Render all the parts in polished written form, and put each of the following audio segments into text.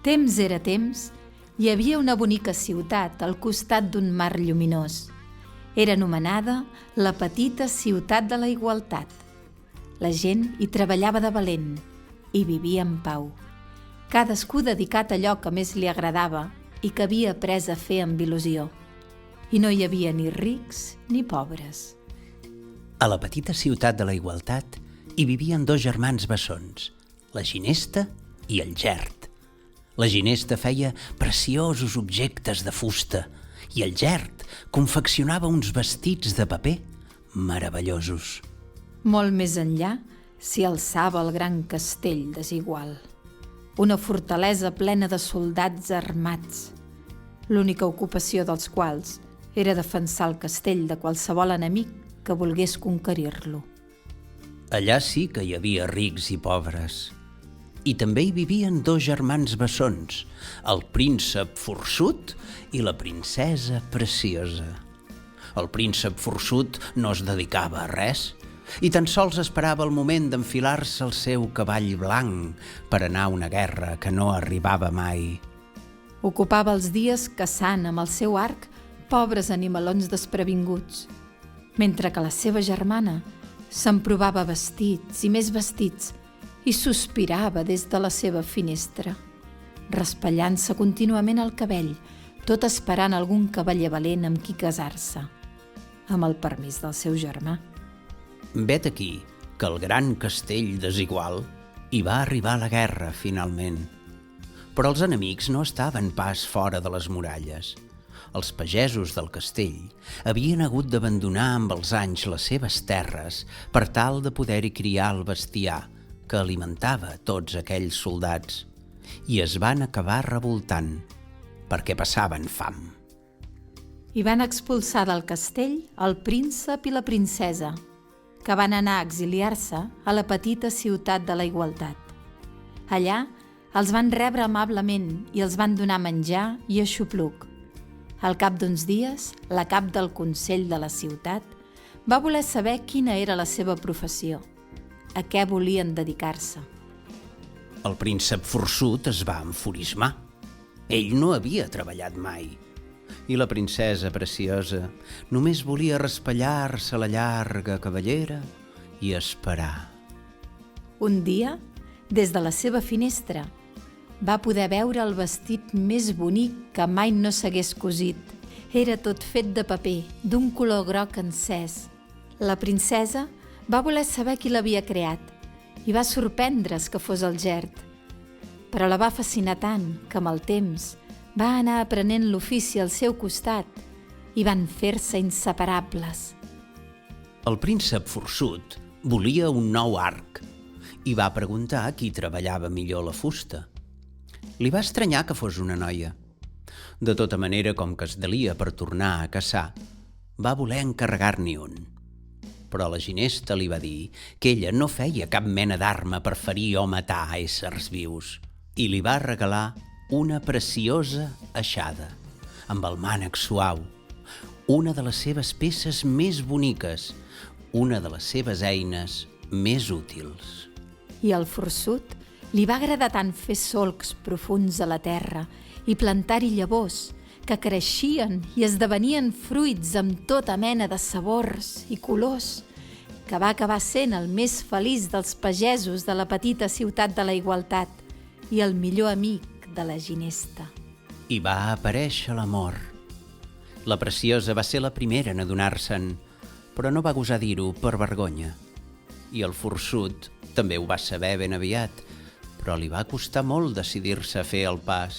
Temps era temps, hi havia una bonica ciutat al costat d'un mar lluminós. Era anomenada la petita ciutat de la igualtat. La gent hi treballava de valent i vivia en pau. Cadascú dedicat a allò que més li agradava i que havia après a fer amb il·lusió. I no hi havia ni rics ni pobres. A la petita ciutat de la igualtat hi vivien dos germans bessons, la Ginesta i el Gerd. La Ginesta feia preciosos objectes de fusta i el Gerd confeccionava uns vestits de paper meravellosos. Molt més enllà s'hi alçava el gran castell desigual, una fortalesa plena de soldats armats, l'única ocupació dels quals era defensar el castell de qualsevol enemic que volgués conquerir-lo. Allà sí que hi havia rics i pobres. I també hi vivien dos germans bessons, el príncep forçut i la princesa preciosa. El príncep forçut no es dedicava a res i tan sols esperava el moment d'enfilar-se el seu cavall blanc per anar a una guerra que no arribava mai. Ocupava els dies caçant amb el seu arc pobres animalons desprevinguts, mentre que la seva germana s'emprovava vestits i més vestits i sospirava des de la seva finestra, raspallant-se contínuament el cabell, tot esperant algun cavaller valent amb qui casar-se, amb el permís del seu germà. Vet aquí que el gran castell desigual hi va arribar la guerra, finalment. Però els enemics no estaven pas fora de les muralles. Els pagesos del castell havien hagut d'abandonar amb els anys les seves terres per tal de poder-hi criar el bestiar que alimentava tots aquells soldats i es van acabar revoltant perquè passaven fam. I van expulsar del castell el príncep i la princesa, que van anar a exiliar-se a la petita ciutat de la igualtat. Allà els van rebre amablement i els van donar menjar i aixopluc. Al cap d'uns dies, la cap del consell de la ciutat va voler saber quina era la seva professió, a què volien dedicar-se. El príncep forçut es va enfurismar. Ell no havia treballat mai. I la princesa preciosa només volia raspallar-se la llarga cabellera i esperar. Un dia, des de la seva finestra, va poder veure el vestit més bonic que mai no s'hagués cosit. Era tot fet de paper, d'un color groc encès. La princesa va voler saber qui l'havia creat i va sorprendre's que fos el Gerd. Però la va fascinar tant que amb el temps va anar aprenent l'ofici al seu costat i van fer-se inseparables. El príncep forçut volia un nou arc i va preguntar a qui treballava millor la fusta. Li va estranyar que fos una noia. De tota manera, com que es delia per tornar a caçar, va voler encarregar-n'hi un. Però la Ginesta li va dir que ella no feia cap mena d'arma per ferir o matar éssers vius i li va regalar una preciosa aixada, amb el mànec suau, una de les seves peces més boniques, una de les seves eines més útils. I al forçut li va agradar tant fer solcs profunds a la terra i plantar-hi llavors que creixien i esdevenien fruits amb tota mena de sabors i colors, que va acabar sent el més feliç dels pagesos de la petita ciutat de la igualtat i el millor amic de la Ginesta. I va aparèixer l'amor. La preciosa va ser la primera en adonar-se'n, però no va gosar dir-ho per vergonya. I el forçut també ho va saber ben aviat, però li va costar molt decidir-se a fer el pas.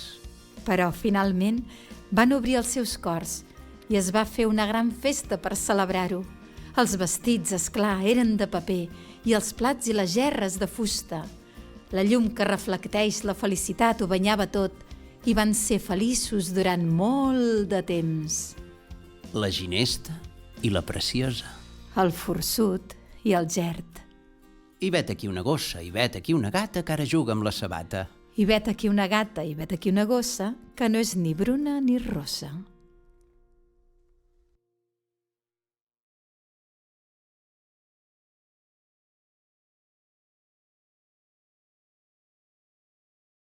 Però, finalment, van obrir els seus cors i es va fer una gran festa per celebrar-ho. Els vestits, és clar, eren de paper i els plats i les gerres de fusta. La llum que reflecteix la felicitat ho banyava tot i van ser feliços durant molt de temps. La Ginesta i la preciosa. El forçut i el Gerd. I vet aquí una gossa, i vet aquí una gata que ara juga amb la sabata. I vet aquí una gata i vet aquí una gossa que no és ni bruna ni rossa.